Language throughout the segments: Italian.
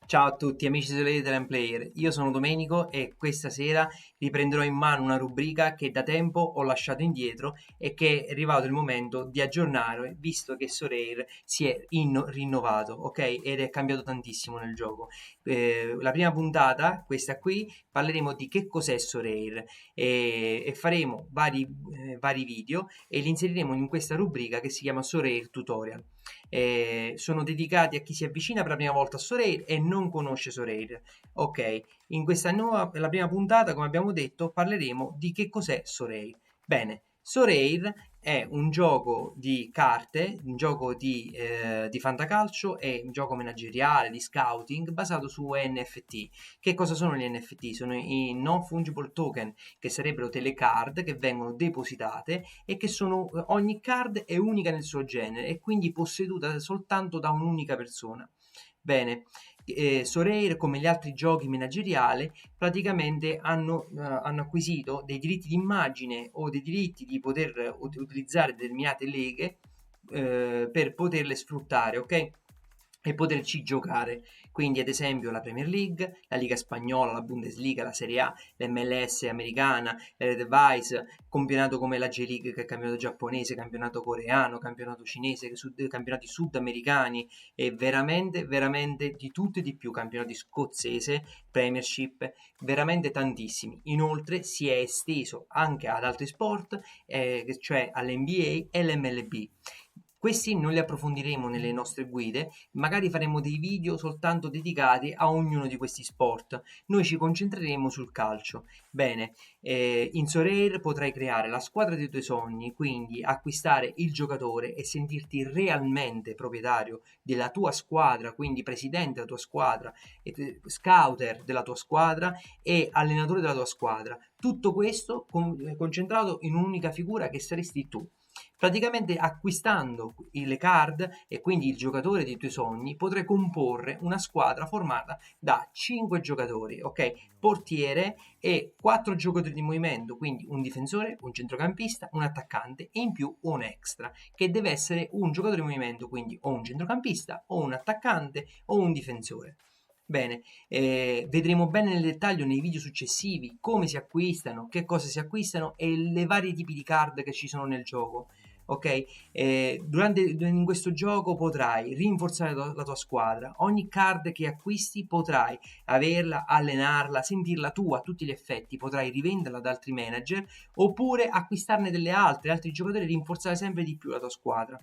Ciao a tutti amici di Talent Player, io sono Domenico e questa sera riprenderò in mano una rubrica che da tempo ho lasciato indietro e che è arrivato il momento di aggiornare visto che Sorare si è rinnovato, ok? Ed è cambiato tantissimo nel gioco. La prima puntata, questa qui, parleremo di che cos'è Sorare e faremo vari video e li inseriremo in questa rubrica che si chiama Sorare Tutorial. Sono dedicati a chi si avvicina per la prima volta a Sorare e non conosce Sorare. Ok, in questa nuova, la prima puntata, come abbiamo detto, parleremo di che cos'è Sorare. Bene, Sorare è un gioco di carte, un gioco di fantacalcio e un gioco manageriale, di scouting, basato su NFT. Che cosa sono gli NFT? Sono i non fungible token, che sarebbero delle card che vengono depositate e che sono ogni card è unica nel suo genere e quindi posseduta soltanto da un'unica persona. Bene, Sorare, come gli altri giochi manageriali, praticamente hanno acquisito dei diritti d'immagine o dei diritti di poter utilizzare determinate leghe per poterle sfruttare, ok? E poterci giocare. Quindi, ad esempio, la Premier League, la Liga Spagnola, la Bundesliga, la Serie A, l'MLS americana, l'Eredivisie, campionato come la J-League, che è il campionato giapponese, campionato coreano, campionato cinese, campionati sudamericani e veramente, veramente di tutto e di più, campionati scozzese, Premiership, veramente tantissimi. Inoltre si è esteso anche ad altri sport, cioè all'NBA e all'MLB. Questi non li approfondiremo nelle nostre guide, magari faremo dei video soltanto dedicati a ognuno di questi sport. Noi ci concentreremo sul calcio. Bene, in Sorare potrai creare la squadra dei tuoi sogni, quindi acquistare il giocatore e sentirti realmente proprietario della tua squadra, quindi presidente della tua squadra, scouter della tua squadra e allenatore della tua squadra. Tutto questo concentrato in un'unica figura che saresti tu. Praticamente acquistando le card e quindi il giocatore dei tuoi sogni potrai comporre una squadra formata da 5 giocatori, ok? Portiere e 4 giocatori di movimento, quindi un difensore, un centrocampista, un attaccante e in più un extra, che deve essere un giocatore di movimento, quindi o un centrocampista o un attaccante o un difensore. Bene, vedremo bene nel dettaglio nei video successivi come si acquistano, che cosa si acquistano e le varie tipi di card che ci sono nel gioco. Ok? In questo gioco potrai rinforzare la tua squadra. Ogni card che acquisti potrai averla, allenarla, sentirla tua a tutti gli effetti. Potrai rivenderla ad altri manager oppure acquistarne delle altre, altri giocatori e rinforzare sempre di più la tua squadra.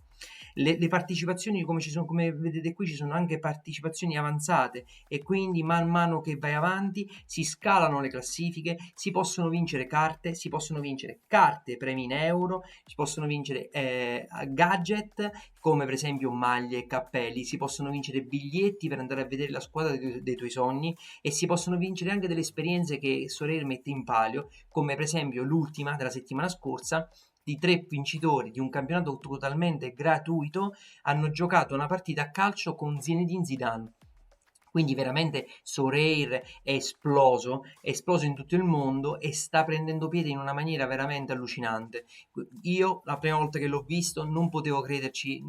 Le partecipazioni, come vedete qui, ci sono anche partecipazioni avanzate e quindi man mano che vai avanti si scalano le classifiche, si possono vincere carte, premi in euro, si possono vincere gadget come per esempio maglie e cappelli, si possono vincere biglietti per andare a vedere la squadra dei tuoi sogni e si possono vincere anche delle esperienze che Sorare mette in palio, come per esempio l'ultima della settimana scorsa di 3 vincitori di un campionato totalmente gratuito hanno giocato una partita a calcio con Zinedine Zidane. Quindi veramente Sorare è esploso in tutto il mondo e sta prendendo piede in una maniera veramente allucinante. Io la prima volta che l'ho visto non potevo crederci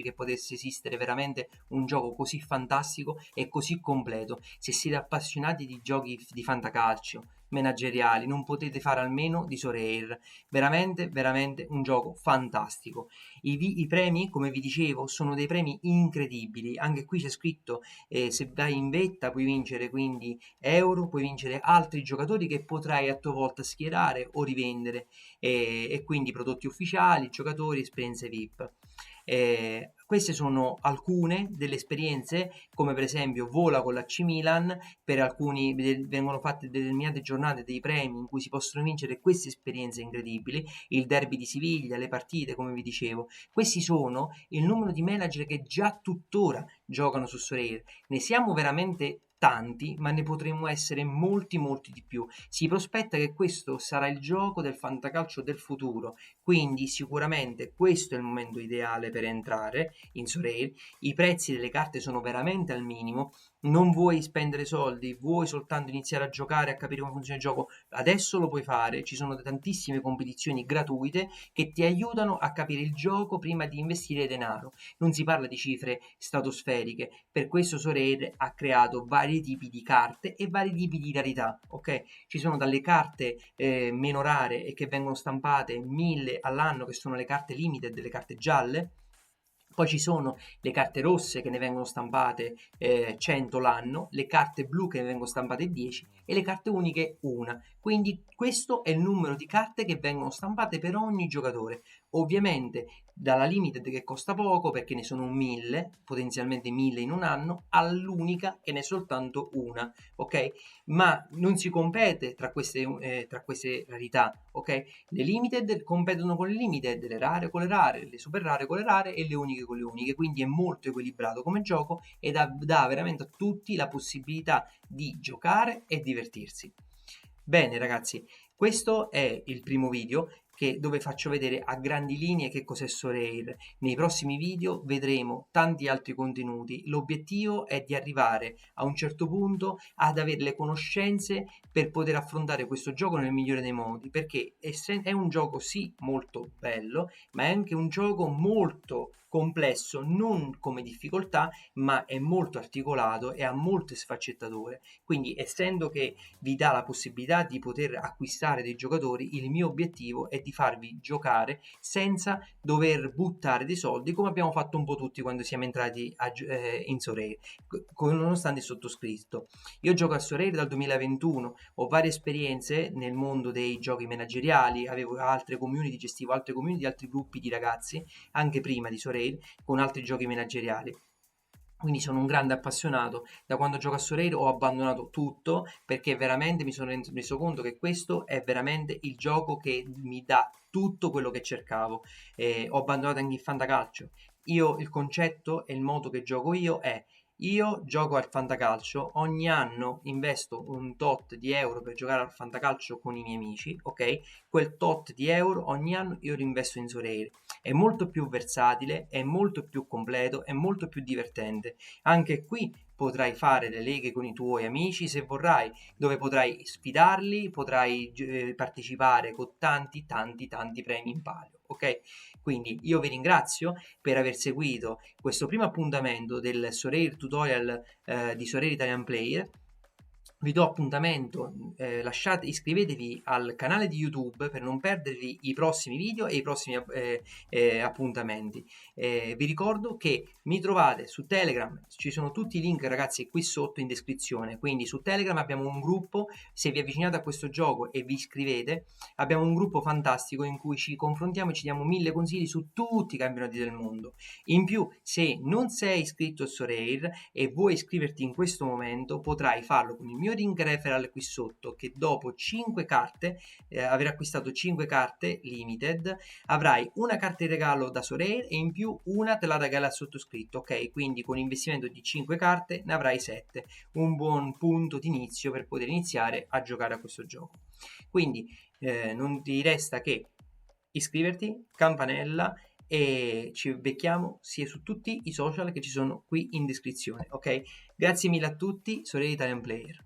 che potesse esistere veramente un gioco così fantastico e così completo. Se siete appassionati di giochi di fantacalcio, manageriali, non potete fare almeno di Sorare. Veramente, veramente un gioco fantastico. I premi, come vi dicevo, sono dei premi incredibili. Anche qui c'è scritto se vai in vetta puoi vincere quindi euro, puoi vincere altri giocatori che potrai a tua volta schierare o rivendere e quindi prodotti ufficiali, giocatori, esperienze VIP. Queste sono alcune delle esperienze, come per esempio vola con l'AC Milan, per alcuni vengono fatte determinate giornate dei premi in cui si possono vincere queste esperienze incredibili, il derby di Siviglia, le partite, come vi dicevo. Questi sono il numero di manager che già tuttora giocano su Sorare. Ne siamo veramente tanti, ma ne potremmo essere molti, molti di più. Si prospetta che questo sarà il gioco del fantacalcio del futuro, quindi sicuramente questo è il momento ideale per entrare in Sorare. I prezzi delle carte sono veramente al minimo non vuoi spendere soldi, vuoi soltanto iniziare a giocare, a capire come funziona il gioco, adesso lo puoi fare. Ci sono tantissime competizioni gratuite che ti aiutano a capire il gioco prima di investire denaro. Non si parla di cifre stratosferiche, per questo Sorare ha creato vari tipi di carte e vari tipi di rarità, ok? Ci sono dalle carte meno rare e che vengono stampate 1000 all'anno, che sono le carte limited, le carte gialle. Poi ci sono le carte rosse che ne vengono stampate 100 l'anno, le carte blu che ne vengono stampate 10 e le carte uniche una. Quindi questo è il numero di carte che vengono stampate per ogni giocatore. Ovviamente dalla limited che costa poco perché ne sono 1000, potenzialmente 1000 in un anno, all'unica che ne è soltanto una, ok? Ma non si compete tra queste rarità, ok? Le limited competono con le limited, le rare con le rare, le super rare con le rare e le uniche con le uniche, quindi è molto equilibrato come gioco e dà veramente a tutti la possibilità di giocare e divertirsi. Bene ragazzi, questo è il primo video dove faccio vedere a grandi linee che cos'è Sorare. Nei prossimi video vedremo tanti altri contenuti. L'obiettivo è di arrivare a un certo punto ad avere le conoscenze per poter affrontare questo gioco nel migliore dei modi, perché è un gioco sì molto bello, ma è anche un gioco molto complesso, non come difficoltà, ma è molto articolato e ha molte sfaccettature. Quindi, essendo che vi dà la possibilità di poter acquistare dei giocatori, il mio obiettivo è di farvi giocare senza dover buttare dei soldi, come abbiamo fatto un po' tutti quando siamo entrati in Sorare, nonostante il sottoscritto. Io gioco a Sorare dal 2021, ho varie esperienze nel mondo dei giochi manageriali, avevo altre community, gestivo altre community, altri gruppi di ragazzi, anche prima di Sorare, con altri giochi manageriali. Quindi sono un grande appassionato. Da quando gioco a Sorare ho abbandonato tutto perché veramente mi sono reso conto che questo è veramente il gioco che mi dà tutto quello che cercavo. Ho abbandonato anche il fantacalcio. Io il concetto e il modo che gioco io è: io gioco al fantacalcio, ogni anno investo un tot di euro per giocare al fantacalcio con i miei amici, ok? Quel tot di euro ogni anno io rinvesto in Sorare. È molto più versatile, è molto più completo, è molto più divertente. Anche qui potrai fare le leghe con i tuoi amici se vorrai, dove potrai sfidarli, potrai partecipare con tanti premi in palio, ok? Quindi io vi ringrazio per aver seguito questo primo appuntamento del Sorare Tutorial di Sorare Italian Player. Vi do appuntamento, iscrivetevi al canale di YouTube per non perdervi i prossimi video e i prossimi appuntamenti. Vi ricordo che mi trovate su Telegram, ci sono tutti i link ragazzi qui sotto in descrizione, quindi su Telegram abbiamo un gruppo, se vi avvicinate a questo gioco e vi iscrivete, abbiamo un gruppo fantastico in cui ci confrontiamo e ci diamo 1000 consigli su tutti i campionati del mondo. In più, se non sei iscritto a Sorare e vuoi iscriverti in questo momento, potrai farlo con il mio link referral qui sotto, che dopo 5 carte, aver acquistato 5 carte limited, avrai una carta in regalo da Sorare e in più una te la regala il sottoscritto, ok? Quindi con investimento di 5 carte ne avrai 7, un buon punto di inizio per poter iniziare a giocare a questo gioco. Quindi non ti resta che iscriverti, campanella e ci becchiamo sia su tutti i social che ci sono qui in descrizione, ok? Grazie mille a tutti, Sorare Italian Player.